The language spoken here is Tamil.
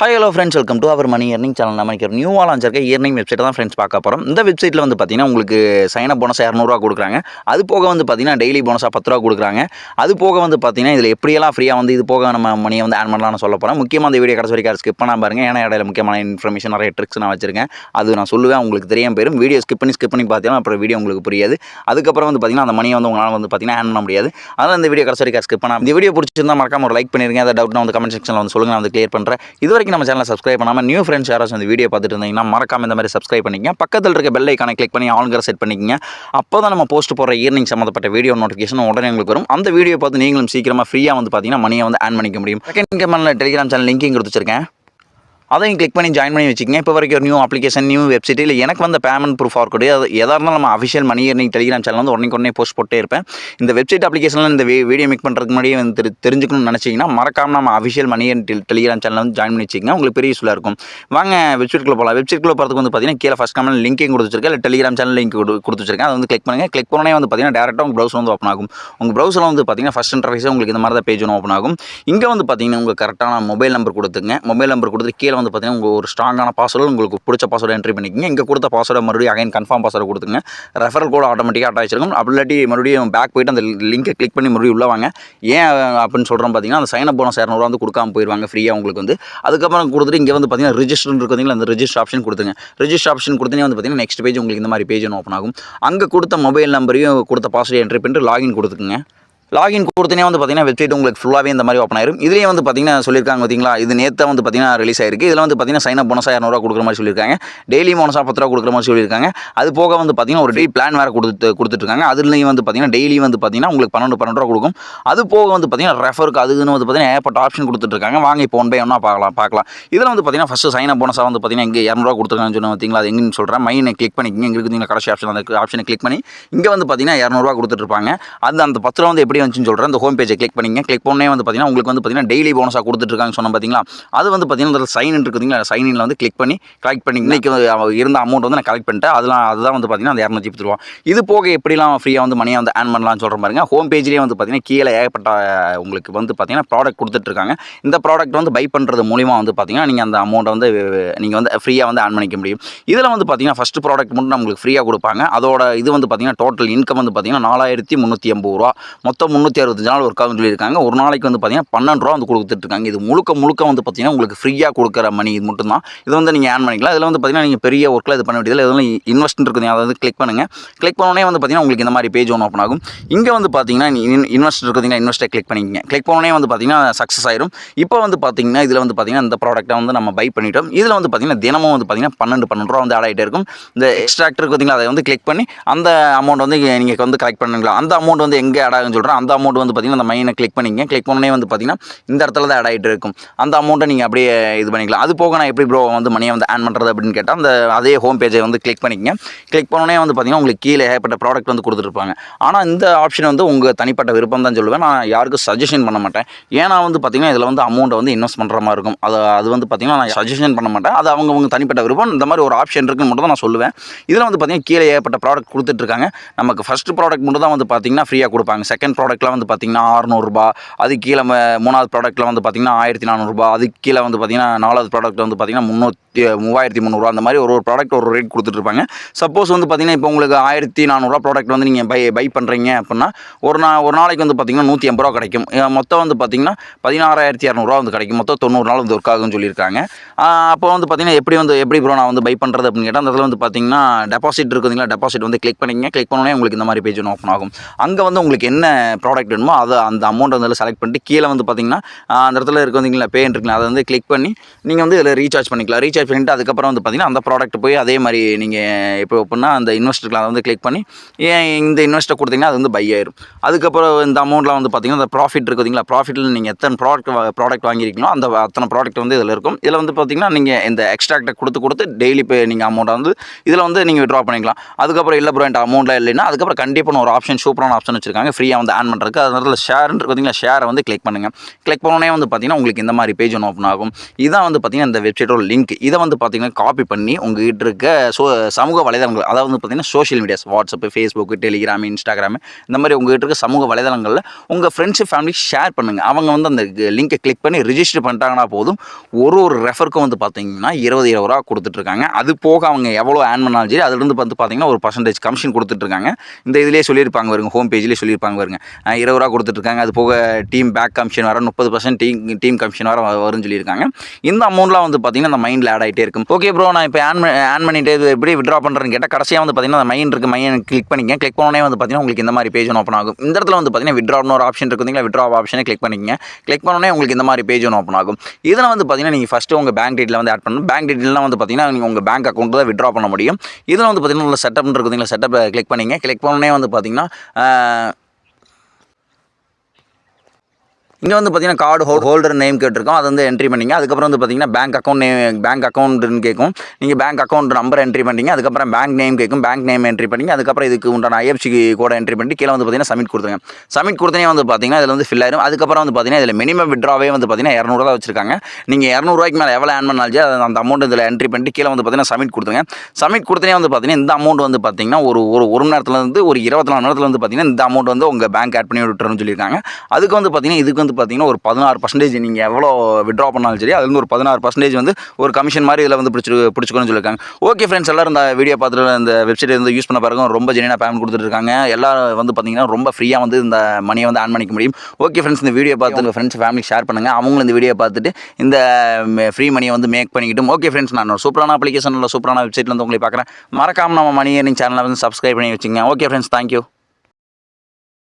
Hi hello friends, welcome to our money earning channel. நம்ம ஒரு நியூவாக லான்ச் இருக்க earning வெப்சைட் தான் ஃப்ரெண்ட்ஸ் பார்க்க போகிறோம். இந்த வெப்சைட்டில் வந்து பார்த்தீங்கன்னா உங்களுக்கு சைன் அப் போனஸ் ₹200 கொடுக்குறாங்க. அது போக வந்து பார்த்தீங்கன்னா டெய்லி போனஸாக ₹10 கொடுக்குறாங்க. அது போக வந்து பார்த்தீங்கன்னா இதில் எப்படியெல்லாம் ஃப்ரீயாக வந்து இது போக நம்ம மணியை வந்து ஆன் பண்ணலாம்னு சொல்ல போகிறேன். முக்கியமாக அந்த வீடியோ கடைசி வரைக்கும் ஸ்கிப் பண்ணாமல் பாருங்க. ஏன்னா இடையில முக்கியமான இன்ஃபர்மேஷன் நிறைய ட்ரிக்ஸ் நான் வச்சிருக்கேன். அது நான் சொல்லுவேன், உங்களுக்கு தெரியாமல் போயிடும். வீடியோ ஸ்கிப் பண்ணி பார்த்தீங்கன்னா அப்புறம் வீடியோ உங்களுக்கு புரியாது. அதுக்கப்புறம் வந்து பார்த்தீங்கன்னா அந்த மணியை வந்து உங்களால் வந்து பார்த்தீங்கன்னா ஆன் பண்ண முடியாது. அதனால் இந்த வீடியோ கடைசி வரைக்கும் ஸ்கிப் பண்ணாமல் இந்த வீடியோ பிடிச்சிருந்தா மறக்காம ஒரு லைக் பண்ணிருங்க. அதை டவுட்னா வந்து கமெண்ட் செக்ஷனில் வந்து சொல்லுங்கள், நான் வந்து கிளியர் பண்ணுறேன். இது வரைக்கும் நம்ம சேனலை சப்ஸ்கிரைப் பண்ணாமல் நியூ ஃப்ரெண்ட்ஸ் யாராச்சும் இந்த வீடியோ பார்த்துட்டு இருந்தீங்கன்னா மறக்காம இந்த மாதிரி சப்ஸ்கிரைப் பண்ணிக்கங்க. பக்கத்தில் இருக்க பெல் ஐக்கானை கிளிக் பண்ணி ஆல்கிற செட் பண்ணிக்கங்க. அப்போ தான் நம்ம போஸ்ட் போடுற earning சம்மந்தப்பட்ட வீடியோ நோட்டிஃபிகேஷன் உடனே உங்களுக்கு வரும். அந்த வீடியோ பார்த்து நீங்களும் சீக்கிரமாக ஃப்ரீயாக வந்து பார்த்தீங்கன்னா மணியை வந்து ஆன் பண்ணிக்க முடியும். செகண்ட் கமெண்ட்ல டெலிகிராம் சேனல் லிங்க் கொடுத்து வச்சிருக்கேன். அதையும் கிளிக் பண்ணி ஜாயின் பண்ணி வச்சுக்கங்க. இப்போ வரைக்கும் ஒரு நியூ அப்ளிகேஷன், நியூ வெப்சைட் இல்லை எனக்கு வந்து பேமெண்ட் ப்ரூஃப் ஆகக்கூடிய அது எதாக இருந்தாலும் நம்ம அஃபிஷியல் மணி earning டெலிகிராம் சேனல் வந்து உடனே போஸ்ட் போட்டே இருப்பேன். இந்த வெப்சைட் அப்ளிகேஷனில் இந்த வீடியோ மேக் பண்ணுறதுக்கு முன்னாடியே வந்து தெரிஞ்சுக்கணும்னு நினச்சிங்கன்னா மறக்காம நம்ம அஃபிஷியல் மணி earning டெலிகிராம் சேனல் வந்து ஜாயின் பண்ணி வச்சுக்கங்க. உங்களுக்கு பெரிய யூஸ்ஃபுல்லாக இருக்கும். வாங்க வெப்சைட்குள்ளே போகலாம். வெப்சைட்குள்ளே போகிறதுக்கு வந்து பார்த்தீங்கன்னா கீழே ஃபஸ்ட் கமெண்ட் லிங்கையும் கொடுத்து வச்சிருக்கேன், இல்லை டெலிகிராம் சேனல் லிங்க் கொடுத்து வச்சிருக்கேன். அதை வந்து கிளிக் பண்ணுங்கள். கிளிக் பண்ணோடனே வந்து பார்த்தீங்கன்னா டேரெக்டாக உங்கள் ப்ரௌசர் வந்து ஓப்பன் ஆகும். உங்கள் ப்ரௌசரில் வந்து பார்த்தீங்கன்னா ஃபஸ்ட் இன்டர்ஃபேஸே உங்களுக்கு இந்த மாதிரி தான் பேஜ் ஒன்று ஓப்பன் ஆகும். இங்கே வந்து பார்த்தீங்கன்னா உங்கள் கரெக்டான மொபைல் நம்பர் கொடுத்துங்க. மொபைல் நம்பர் கொடுத்து கீழே வந்து பார்த்தீங்கன்னா உங்கள் ஒரு ஸ்ட்ராங்கான பாஸ்வேர்டு, உங்களுக்கு பிடிச்ச பாஸ்வேர்டு என்ட்ரி பண்ணிக்கங்க. இங்கே கொடுத்த பாஸ்வேர்டை மறுபடியும் அகைன் கன்ஃபார்ம் பாஸ்வேர்டு கொடுத்துங்க. ரெஃபரல் கோட் ஆட்டோமேட்டிக்காக அட்டாச் இருக்கும். அப்படி இல்லாட்டி மறுபடியும் பேக் போய்ட்டு அந்த லிங்கை கிளிக் பண்ணி மறுபடியும் உள்ள வாங்க. ஏன் அப்படின்னு சொல்கிறோம் பார்த்தீங்கன்னா அந்த சைன் அப் போனஸ் ₹200 வந்து கொடுக்காம போயிடுவாங்க ஃப்ரீயாக உங்களுக்கு வந்து. அதுக்கப்புறம் கொடுத்துட்டு இங்கே வந்து பார்த்தீங்கன்னா ரிஜிஸ்டர் இருக்குதுங்களா, அந்த ரிஜிஸ்டர் ஆப்ஷன் கொடுத்துங்க. ரிஜிஸ்டர் ஆப்ஷன் கொடுத்தீங்கன்னா வந்து பார்த்தீங்கன்னா நெக்ஸ்ட் பேஜ் உங்களுக்கு இந்த மாதிரி பேஜ் ஒன்று ஓப்பன் ஆகும். அங்கே கொடுத்த மொபைல் நம்பரையும் கொடுத்த பாஸ்வேர்டு என்ட்ரி பண்ணிட்டு லாகின் கொடுத்துக்குங்க. லாகின் கொடுத்தனே வந்து பார்த்தீங்கன்னா வெப்சைட் உங்களுக்கு ஃபுல்லாகவே இந்த மாதிரி ஓப்பன் ஆயிரும். இதுலேயே வந்து பார்த்தீங்கன்னா சொல்லியிருக்காங்க பார்த்தீங்களா, இது நேற்று வந்து பார்த்தீங்கன்னா ரிலீஸ் ஆயிருக்கு. இதில் வந்து பார்த்தீங்கன்னா சைன் அப் போனஸாக ₹200 கொடுக்குற மாதிரி சொல்லியிருக்காங்க. டெய்லி போனஸாக ₹10 கொடுக்குற மாதிரி சொல்லியிருக்காங்க. அது போக வந்து பார்த்தீங்கன்னா ஒரு டே பிளான் வேறு கொடுத்துட்ருக்காங்க. அதுலேயும் வந்து பார்த்தீங்கன்னா டெய்லி வந்து பார்த்தீங்கன்னா உங்களுக்கு ₹12 கொடுக்கும். அது போக வந்து பார்த்தீங்கன்னா ரெஃபருக்கு அதுன்னு வந்து பார்த்தீங்கன்னா ஏகப்பட்ட ஆப்ஷன் கொடுத்துட்ருக்காங்க. வாங்க இப்போ ஒன் பை ஒன்றா பார்க்கலாம். இதில் வந்து பார்த்தீங்கன்னா ஃபஸ்ட்டு சைன் அப் போனஸாக வந்து பார்த்தீங்கன்னா இங்கே ₹200 கொடுத்துருக்காங்கன்னு சொன்னால் பார்த்தீங்களா, அது எங்கன்னு சொல்கிறேன். மைனை கிளிக் பண்ணிக்கிங்க. இங்கே இருக்குது கடைசி ஆப்ஷன், அந்த ஆப்ஷனை கிளிக் பண்ணி இங்கே வந்து பார்த்தீங்கன்னா ₹200 கொடுத்துட்ருப்பாங்க. அந்த ₹10 வந்து எப்படி வந்துச்சுன்னு சொல்கிறேன். அந்த ஹோம் பேஜை கிளிக் பண்ணிங்க. கிளிக் பண்ணே வந்து பார்த்தீங்கன்னா உங்களுக்கு வந்து பார்த்தீங்கன்னா டெய்லி போனஸாக கொடுத்துட்ருக்காங்க சொன்னோம் பார்த்தீங்களா. அது வந்து பார்த்தீங்கன்னா சைன் இன் இருக்குதுங்களா, சைன் இனில் வந்து கிளிக் பண்ணி கலெக்ட் பண்ணி இன்றைக்கி இருந்த அமௌண்ட் வந்து நான் கலெக்ட் பண்ணிட்டேன். அதுதான் வந்து பார்த்தீங்கன்னா அந்த ₹210. இது போக எப்படிலாம் ஃப்ரீயாக வந்து மணியை வந்து ஆன் பண்ணலாம்னு சொல்கிற பாருங்க. ஹோம் பேஜ்லேயே வந்து பார்த்தீங்கன்னா கீழே ஏகப்பட்ட உங்களுக்கு வந்து பார்த்தீங்கன்னா ப்ராடக்ட் கொடுத்துட்ருக்காங்க. இந்த ப்ராடக்ட் வந்து பை பண்ணுறது மூலிமா வந்து பார்த்தீங்கன்னா நீங்கள் அந்த அமௌண்ட்டை வந்து நீங்கள் வந்து ஃப்ரீயாக வந்து ஆன் பண்ணிக்க முடியும். இதில் வந்து பார்த்தீங்கன்னா ஃபஸ்ட்டு ப்ராடக்ட் மட்டும் நம்மளுக்கு ஃப்ரீயாக கொடுப்பாங்க. அதோட இது வந்து பார்த்தீங்கன்னா டோட்டல் இன்கம் வந்து பார்த்தீங்கன்னா ₹4380. மொத்தம் 365 நாள் ஒர்க் ஆகும்னு சொல்லியிருக்காங்க. ஒரு நாளைக்கு வந்து பார்த்தீங்கன்னா ₹12 வந்து கொடுத்துட்ருக்காங்க. இது முழுக்க வந்து பார்த்தீங்கன்னா உங்களுக்கு ஃப்ரீயாக கொடுக்குற மணி இது மட்டும்தான். இது வந்து நீங்கள் ஆன் பண்ணிக்கலாம். இதில் வந்து பார்த்தீங்கன்னா நீங்கள் பெரிய ஒர்க்கில் இது பண்ண வேண்டியதில்லை. இதெல்லாம் இன்வெஸ்ட் இருக்குது, அதை வந்து கிளிக் பண்ணுங்கள். கிளிக் பண்ணோடனே வந்து பார்த்தீங்கன்னா உங்களுக்கு இந்த மாதிரி பேஜ் ஒன்று ஓப்பன் ஆகும். இங்கே வந்து பார்த்தீங்கன்னா இன்வெஸ்ட் இருக்குதுங்களா, இன்வெஸ்ட்டை கிளிக் பண்ணிக்கங்க. கிளிக் பண்ணோடனே வந்து பார்த்தீங்கன்னா சக்ஸஸ் ஆயிரும். இப்போ வந்து பார்த்தீங்கன்னா இதில் வந்து பார்த்தீங்கன்னா இந்த ப்ராடக்ட்டை வந்து நம்ம பை பண்ணிட்டோம். இதில் வந்து பார்த்தீங்கன்னா தினமும் வந்து பார்த்தீங்கன்னா ₹12 வந்து ஆட் ஆகிட்டே இருக்கும். இந்த எக்ஸ்ட்ராக்ட் இருக்குதுங்களா, அதை வந்து கிளிக் பண்ணி அந்த அமௌண்ட் வந்து நீங்கள் வந்து கலெக்ட் பண்ணுங்களா. அந்த அமௌண்ட் வந்து எங்கே ஆட் ஆகுன்னு சொல்கிறேன். அந்த அமௌண்ட் வந்து பார்த்தீங்கன்னா அந்த மைனை கிளிக் பண்ணிங்க. கிளிக் பண்ணோடனே வந்து பார்த்தீங்கன்னா இந்த இடத்துல தான் ஆட் ஆகிட்டு இருக்கும். அந்த அமௌண்ட்டை நீங்கள் அப்படியே இது பண்ணிக்கலாம். அது போக நான் எப்படி ப்ரோ வந்து மணியை வந்து ஆன் பண்ணுறது அப்படின்னு கேட்டால் அந்த அதே ஹோம் பேஜை வந்து கிளிக் பண்ணிக்கங்க. கிளிக் பண்ணோடனே வந்து பார்த்தீங்கன்னா உங்களுக்கு கீழே ஏகப்பட்ட ப்ராடக்ட் வந்து கொடுத்துருப்பாங்க. ஆனால் இந்த ஆப்ஷன் வந்து உங்கள் தனிப்பட்ட விருப்பம் தான் சொல்லுவேன். நான் யாருக்கும் சஜஷன் பண்ண மாட்டேன். ஏன்னா வந்து பார்த்தீங்கன்னா இதில் வந்து அமௌண்ட்டை வந்து இன்வெஸ்ட் பண்ணுற மாதிரி இருக்கும். அது வந்து பார்த்தீங்கன்னா நான் சஜஷன் பண்ண மாட்டேன். அது அவங்க தனிப்பட்ட விருப்பம். இந்த மாதிரி ஒரு ஆப்ஷன் இருக்குன்னு மட்டும் தான் நான் சொல்லுவேன். இதில் வந்து பார்த்தீங்கன்னா கீழே ஏகப்பட்ட ப்ராடக்ட் கொடுத்துட்ருக்காங்க. நமக்கு ஃபஸ்ட்டு ப்ராடக்ட் மட்டும் தான் வந்து பார்த்தீங்கன்னா ஃப்ரீயாக கொடுப்பாங்க. செகண்ட் ப்ராடக்ட்லாம் வந்து பார்த்தீங்கன்னா ₹600. அது கீழே மூணாவது ப்ராடக்ட்டில் வந்து பார்த்தீங்கன்னா ₹1400. அதுக்கு கீழே வந்து பார்த்தீங்கன்னா நாலாவது ப்ராடக்ட் வந்து பார்த்தீங்கன்னா ₹3300. அந்த மாதிரி ஒரு ப்ராடக்ட் ஒரு ரேட் கொடுத்துட்ருப்பாங்க. சப்போஸ் வந்து பார்த்தீங்கன்னா இப்போ உங்களுக்கு ₹1400 ப்ராடக்ட் வந்து நீங்கள் பை பண்ணுறீங்க அப்படின்னா ஒரு நாளைக்கு வந்து பார்த்தீங்கன்னா ₹180 கிடைக்கும். மொத்தம் வந்து பார்த்தீங்கன்னா ₹16,200 வந்து கிடைக்கும். மொத்தம் 90 நாள் வந்து ஒர்க் ஆகும்னு சொல்லியிருக்காங்க. அப்போ வந்து பார்த்தீங்கன்னா எப்படி ப்ரோ நான் வந்து பை பண்ணுறது அப்படின்னு கேட்டால் அந்த இடத்துல வந்து பார்த்தீங்கன்னா டெபாசிட் இருக்குதுங்களா, டெபாசிட் வந்து கிளிக் பண்ணிங்க. கிளிக் பண்ணோடனே உங்களுக்கு இந்த மாதிரி பேஜ் ஒன்று ஓப்பன் ஆகும். அங்கே வந்து உங்களுக்கு என்ன ப்ராடக்ட் வேணுமோ அதை அந்த அமௌண்ட் வந்து செலக்ட் பண்ணிட்டு கீழே வந்து பார்த்தீங்கன்னா அந்த இடத்துல இருக்குதுங்களா பேன் இருக்குங்களா, அதை வந்து கிளிக் பண்ணி நீங்கள் வந்து இதில் ரீசார்ஜ் பண்ணிக்கலாம். ரீசார்ஜ் பண்ணிவிட்டு அதுக்கப்புறம் வந்து பார்த்தீங்கன்னா அந்த ப்ராடக்ட் போய் அதே மாதிரி நீங்கள் இப்போ எப்படின்னா அந்த இன்வெஸ்ட் அதை வந்து கிளிக் பண்ணி இந்த இன்வெஸ்ட்டை கொடுத்தீங்கன்னா அது வந்து பை ஆயிரும். அதுக்கப்புறம் இந்த அமௌண்ட்டில் வந்து பார்த்தீங்கன்னா அந்த ப்ராஃபிட் இருக்குதுங்களா, ப்ராஃபிட்டில் நீங்கள் எத்தனை ப்ராடக்ட் வாங்கியிருக்கீங்களோ அந்த அத்தனை ப்ராடக்ட் வந்து இதில் இருக்கும். இதில் வந்து பார்த்தீங்கன்னா நீங்கள் இந்த எக்ஸ்ட்ராக்டை கொடுத்து டெய்லி நீங்கள் அமௌண்ட்டை வந்து இதில் வந்து நீங்கள் விட்ரா பண்ணிக்கலாம். அதுக்கப்புறம் இல்லை ப்ரோ என்கிட்ட அமௌண்ட்லாம் இல்லைன்னா அதுக்கப்புறம் கண்டிப்பாக ஒரு ஆப்ஷன் சூப்பரான ஆப்ஷன் வச்சுருக்காங்க. ஃப்ரீயாக வந்து ஆன் பண்ணுறதுக்கு. அதனால ஷேர்னு பார்த்தீங்கன்னா ஷேரை வந்து கிளிக் பண்ணுங்கள். கிளிக் பண்ணோன்னே வந்து பார்த்தீங்கன்னா உங்களுக்கு இந்த மாதிரி பேஜ் ஒன்று ஓப்பன் ஆகும். இதான் வந்து பார்த்தீங்கன்னா இந்த வெப்சைட்டோட லிங்க். இதை வந்து பார்த்தீங்கன்னா காப்பி பண்ணி உங்ககிட்ட இருக்க சமூக வலைதளங்கள், அதாவது வந்து பார்த்தீங்கன்னா social medias, WhatsApp, Facebook, Telegram, Instagram, இந்த மாதிரி உங்ககிட்ட இருக்க சமூக வலைதளங்களில் உங்கள் ஃப்ரெண்ட்ஸு ஃபேமிலி ஷேர் பண்ணுங்கள். அவங்க வந்து அந்த லிங்கை கிளிக் பண்ணி ரிஜிஸ்டர் பண்ணிட்டாங்கன்னா போதும், ஒரு ரெஃபருக்கும் வந்து பார்த்தீங்கன்னா 20 ரூபா கொடுத்துட்ருக்காங்க. அது போக அவங்க எவ்வளோ ஆன் பண்ணாலும் சரி அதுலேருந்து வந்து பார்த்தீங்கன்னா ஒரு % கமிஷன் கொடுத்துட்ருக்காங்க. இந்த இதிலே சொல்லியிருப்பாங்க வருங்க, ஹோம் பேஜ்லேயே சொல்லியிருப்பாங்க வருங்க, 20 ரூபா கொடுத்துட்ருக்காங்க. அது போக டீம் பேக் கமிஷன் வர 30% டீம் கமிஷன் வர வரும்னு சொல்லியிருக்காங்க. இந்த அமௌண்ட்லாம் வந்து பார்த்தீங்கன்னா அந்த மைண்டில் ஆட் ஆகிட்டே இருக்கும். ஓகே ப்ரோ, நான் இப்போ ஆன் பண்ணிட்டு இது எப்படி விட்ரா பண்ணுறேன்னு கேட்டால் கடைசியாக வந்து பார்த்தீங்கன்னா அந்த மைண்ட் இருக்குது, மைண்ட் கிளிக் பண்ணிங்க. கிளிக் பண்ணோன்னே வந்து பார்த்தீங்கன்னா உங்களுக்கு இந்த மாதிரி பேஜ் ஒன்று ஓப்பன் ஆகும். இந்த இடத்துல வந்து பார்த்தீங்கன்னா விட்ரான்னு ஒரு ஆப்ஷன் இருக்குதுங்களா, விட்ரா ஆப்ஷனை கிளிக் பண்ணிக்கங்க. கிளிக் பண்ணோன்னே உங்களுக்கு இந்த மாதிரி பேஜ் ஒன்று ஓப்பன் ஆகும். இதில் வந்து பார்த்தீங்கன்னா நீங்கள் ஃபஸ்ட்டு உங்கள் பேங்க் டீட்டெயில் வந்து ஆட் பண்ணணும். பேங்க் டீட்டெயிலாம் வந்து பார்த்தீங்கன்னா நீங்கள் உங்கள் பேங்க் அக்கௌண்ட் தான் விட்ரா பண்ண முடியும். இதில் வந்து பார்த்தீங்கன்னா உள்ள செட்டப் இருக்குதுங்களா, செட்டப்பை கிளிக் பண்ணிங்க. கிளிக் பண்ணோன்னே வந்து பார்த்தீங்கன்னா இங்கே வந்து பார்த்தீங்கன்னா கார்டு ஹோல்டர் நேம் கேட்டிருக்கோம், அதை வந்து என்ட்ரி பண்ணிங்க. அதுக்கப்புறம் வந்து பார்த்தீங்கன்னா பேங்க் அக்கௌண்ட்னு கேட்கும். நீங்கள் பேங்க் அக்கௌண்ட் நம்பர் என்ட்ரி பண்ணிங்க. அதுக்கப்புறம் பேங்க் நேம் கேட்கும், பேங்க் நேம் என்ட்ரி பண்ணிங்க. அதுக்கப்புறம் இதுக்கு உண்டான IFSC கோடை என்ட்ரி பண்ணி கீழே வந்து பார்த்தீங்கன்னா சப்மிட் கொடுத்துருங்க. சப்மிட் கொடுத்தனே வந்து பார்த்தீங்கன்னா இதில் வந்து ஃபில் ஆயிடும். அதுக்கப்புறம் வந்து பார்த்தீங்கன்னா இதில் மினிமம் விட்ராவே வந்து பார்த்தீங்கன்னா 200 தான் வச்சிருக்காங்க. நீங்கள் 200 ரூபாய்க்கு மேலே எவ்வளோ ஆன் பண்ணாலும் அந்த அமௌண்ட் இதில் என்ட்ரி பண்ணிட்டு கீழே வந்து பார்த்தீங்கன்னா சப்மிட் கொடுத்துருங்க. சப்மிட் கொடுத்தனே வந்து பார்த்தீங்கன்னா இந்த அமௌண்ட் வந்து பார்த்தீங்கன்னா ஒரு மணி நேரத்துலேருந்து ஒரு 24 மணி நேரத்தில் வந்து பார்த்தீங்கன்னா இந்த அமௌண்ட் வந்து உங்கள் பேங்க் ஆட் பண்ணி விட்டுறன்னு சொல்லியிருக்காங்க. அதுக்கு வந்து பார்த்தீங்கன்னா இதுக்கு வந்து பார்த்தீங்கன்னா ஒரு 16% நீங்கள் எவ்வளோ விட்ரா பண்ணாலும் சரி அதுலேருந்து ஒரு 16% வந்து ஒரு கமிஷன் மாதிரி இதில் வந்து பிடிச்சிக்கணும்னு சொல்லியிருக்காங்க. ஓகே ஃப்ரெண்ட்ஸ், எல்லோரும் இந்த வீடியோ பார்த்துட்டு இந்த வெப்சைட் வந்து யூஸ் பண்ண பாருங்க, ரொம்ப ஜெனியூனாக பேமெண்ட் கொடுத்துட்ருக்காங்க. எல்லோரும் வந்து பார்த்தீங்கன்னா ரொம்ப ஃப்ரீயாக வந்து இந்த மணியை வந்து ஆன் பண்ணிக்க முடியும். ஓகே ஃப்ரெண்ட்ஸ், இந்த வீடியோ பார்த்து உங்கள் ஃப்ரெண்ட்ஸ் ஃபேமிலி ஷேர் பண்ணுங்கள். அவங்களும் இந்த வீடியோ பார்த்துட்டு இந்த ஃப்ரீ மணியை வந்து மேக் பண்ணிக்கிட்டும். ஓகே ஃப்ரெண்ட்ஸ், நான் ஒரு சூப்பரான அப்ளிகேஷனில் சூப்பரான வெப்சைட்டில் வந்து உங்களை பார்க்குறேன். மறக்காமல் நம்ம மணி ஏர்னிங் சேனலை வந்து சப்ஸ்கிரைப் பண்ணி வச்சுங்க. Okay friends, thank you.